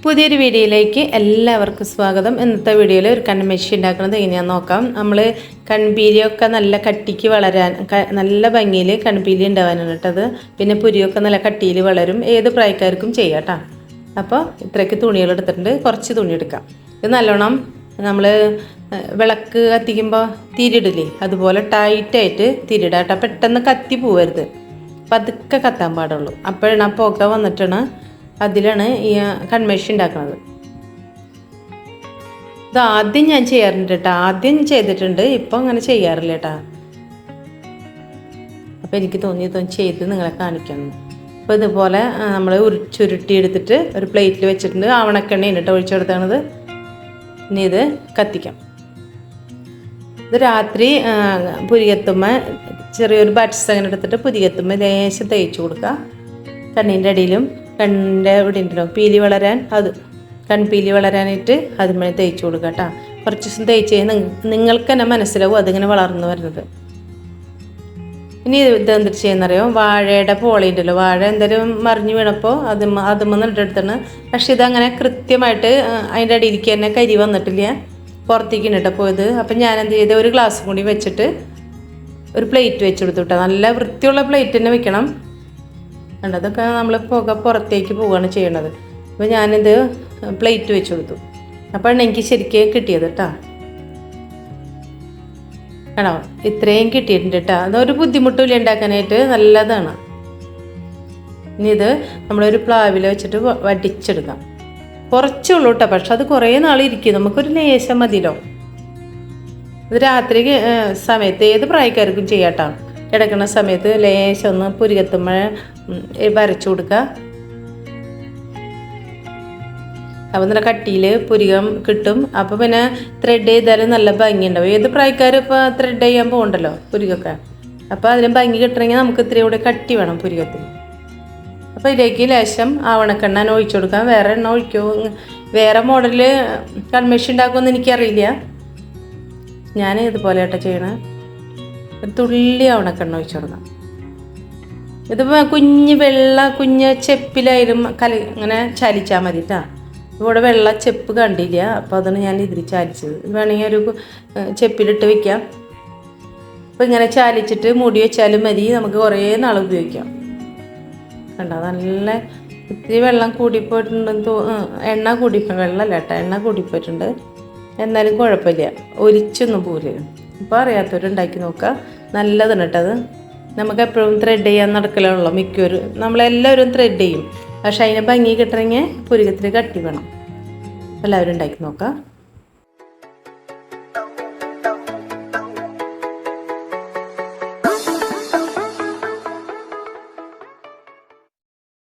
പുതിയൊരു വീഡിയോയിലേക്ക് എല്ലാവർക്കും സ്വാഗതം. ഇന്നത്തെ വീഡിയോയിൽ ഒരു കൺമെഷി ഉണ്ടാക്കുന്നത് എങ്ങനെയാണെന്ന് നോക്കാം. നമ്മൾ കൺപീലിയൊക്കെ നല്ല കട്ടിക്ക് വളരാൻ നല്ല ഭംഗിയിൽ കൺപീലി ഉണ്ടാവാനാണ് കേട്ടത്. പിന്നെ പുരിയൊക്കെ നല്ല കട്ടിയിൽ വളരും. ഏത് പ്രായക്കാർക്കും ചെയ്യാം കേട്ടോ. അപ്പോൾ ഇത്രയ്ക്ക് തുണികൾ എടുത്തിട്ടുണ്ട്. കുറച്ച് തുണി എടുക്കാം. ഇത് നല്ലോണം നമ്മൾ വിളക്ക് കത്തിക്കുമ്പോൾ തിരിയിടില്ലേ, അതുപോലെ ടൈറ്റായിട്ട് തിരിയിടുക കേട്ടോ. പെട്ടെന്ന് കത്തി പോവരുത്, പതുക്കെ കത്താൻ പാടുള്ളൂ. അപ്പോഴാണ് ആ പുക വന്നിട്ടാണ് അതിലാണ് ഈ കൺമെഷി ഉണ്ടാക്കുന്നത്. ഇത് ആദ്യം ഞാൻ ചെയ്യാറുണ്ട് കേട്ടോ. ആദ്യം ചെയ്തിട്ടുണ്ട്, ഇപ്പം അങ്ങനെ ചെയ്യാറില്ല കേട്ടോ. അപ്പോൾ എനിക്ക് തോന്നി ചെയ്ത് നിങ്ങളെ കാണിക്കണം. അപ്പോൾ ഇതുപോലെ നമ്മൾ ചുരുട്ടി എടുത്തിട്ട് ഒരു പ്ലേറ്റിൽ വെച്ചിട്ടുണ്ട്. ആവണക്കെണ്ണയാണ് കേട്ടോ ഒഴിച്ചു കൊടുത്തത്. ഇനി ഇത് കത്തിക്കാം. ഇത് രാത്രി പുരികത്തുമ്മ ചെറിയൊരു ബഡ്സ് അങ്ങനെ എടുത്തിട്ട് പുരികത്തുമ്മ ലേശം തേച്ച് കൊടുക്കുക. കണ്ണിൻ്റെ അടിയിലും കണ്ണിൻ്റെ ഇവിടെ ഉണ്ടല്ലോ പീലി വളരാൻ, അത് കൺപീലി വളരാനായിട്ട് അതുമേ തേച്ച് കൊടുക്കുക കേട്ടോ. കുറച്ച് ദിവസം തേച്ച് കഴിഞ്ഞാൽ നിങ്ങൾക്ക് തന്നെ മനസ്സിലാവും അതിങ്ങനെ വളർന്നു വരുന്നത്. ഇനി ഇത് എന്തിട്ട് ചെയ്യുന്നറിയോ, വാഴയുടെ പോളി ഉണ്ടല്ലോ, വാഴ എന്തായാലും മറിഞ്ഞു വീണപ്പോൾ അതുമെന്ന് ഇട്ടെടുത്താണ്. പക്ഷെ ഇതങ്ങനെ കൃത്യമായിട്ട് അതിൻ്റെ അടിയിലേക്ക് തന്നെ കരി വന്നിട്ടില്ല, പുറത്തേക്ക് ഇട്ടോ പോയത്. അപ്പം ഞാൻ എന്ത് ചെയ്ത് ഒരു ഗ്ലാസ് കൂടി വെച്ചിട്ട് ഒരു പ്ലേറ്റ് വെച്ച് കൊടുത്തു കേട്ടോ. നല്ല വൃത്തിയുള്ള പ്ലേറ്റ് തന്നെ വെക്കണം. അതൊക്കെ നമ്മൾ പുക പുറത്തേക്ക് പോവുകയാണ് ചെയ്യണത്. അപ്പോൾ ഞാനിത് പ്ലേറ്റ് വെച്ച് കൊടുത്തു. അപ്പോഴാണ് എനിക്ക് ശരിക്കും കിട്ടിയത് കേട്ടോ. ആണോ, ഇത്രയും കിട്ടിയിട്ടുണ്ട് കേട്ടോ. അതൊരു ബുദ്ധിമുട്ടില്ല ഉണ്ടാക്കാനായിട്ട്, നല്ലതാണ്. ഇനി ഇത് നമ്മളൊരു പ്ലാവിൽ വെച്ചിട്ട് വടിച്ചെടുക്കാം. കുറച്ചുള്ളൂ കേട്ടോ, പക്ഷെ അത് കുറേ നാളിരിക്കും. നമുക്കൊരു ലേശം മതിയല്ലോ. ഇത് രാത്രി സമയത്ത് ഏത് പ്രായക്കാർക്കും ചെയ്യാട്ടോ. കിടക്കുന്ന സമയത്ത് ലേശം ഒന്ന് പുരികത്തുമ്മ വരച്ചു കൊടുക്കുക. അപ്പോൾ നല്ല കട്ടിയിൽ പുരികം കിട്ടും. അപ്പോൾ പിന്നെ ത്രെഡ് ചെയ്താലും നല്ല ഭംഗി ഉണ്ടാവും. ഏത് പ്രായക്കാരും ഇപ്പോൾ ത്രെഡ് ചെയ്യാൻ പോകണ്ടല്ലോ പുരികൊക്കെ. അപ്പോൾ അതിന് ഭംഗി കിട്ടണമെങ്കിൽ നമുക്ക് ഇത്രയും കൂടെ കട്ടി വേണം പുരികത്തിന്. അപ്പോൾ ഇതിലേക്ക് ലേശം ആവണക്കെണ്ണ ഒഴിച്ചു കൊടുക്കാം. വേറെ എണ്ണ ഒഴിക്കുമോ, വേറെ മോഡൽ കൺമെഷി ഉണ്ടാക്കുമെന്ന് എനിക്കറിയില്ല. ഞാൻ ഇതുപോലെ ആട്ടോ ചെയ്യണേ. ഒരു തുള്ളി ആവണക്കെണ്ണ ഒഴിച്ചു കൊടുക്കാം. ഇതിപ്പോൾ കുഞ്ഞ് ചെപ്പിലായാലും ഇങ്ങനെ ചാലിച്ചാൽ മതി കേട്ടോ. ഇവിടെ വെള്ള ചെപ്പ് കണ്ടില്ല, അപ്പോൾ അതാണ് ഞാൻ ഇതിൽ ചാലിച്ചത്. വേണമെങ്കിൽ ഒരു ചെപ്പിലിട്ട് വയ്ക്കാം. അപ്പോൾ ഇങ്ങനെ ചാലിച്ചിട്ട് മൂടി വെച്ചാലും മതി, നമുക്ക് കുറേ നാൾ ഉപയോഗിക്കാം. കണ്ടോ, നല്ല ഇത്തിരി വെള്ളം കൂടിപ്പോയിട്ടുണ്ടെന്ന് എണ്ണ കൂടിപ്പോയി, വെള്ളമല്ല കേട്ടോ, എണ്ണ കൂടിപ്പോയിട്ടുണ്ട്. എന്നാലും കുഴപ്പമില്ല, ഒരിച്ചൊന്നും പോവില്ല. അപ്പോൾ അറിയാത്തവരുണ്ടാക്കി നോക്കുക, നല്ലതാണ് കേട്ടോ. അത് നമുക്ക് എപ്പോഴും ത്രെഡ് ചെയ്യാൻ നടക്കലുള്ളൂ. മിക്കവരും നമ്മളെല്ലാവരും ത്രെഡ് ചെയ്യും, പക്ഷേ അതിന് ഭംഗി കിട്ടണമെങ്കിൽ പുരികത്തിൽ കട്ടി വേണം. എല്ലാവരും ഉണ്ടാക്കി നോക്കാം.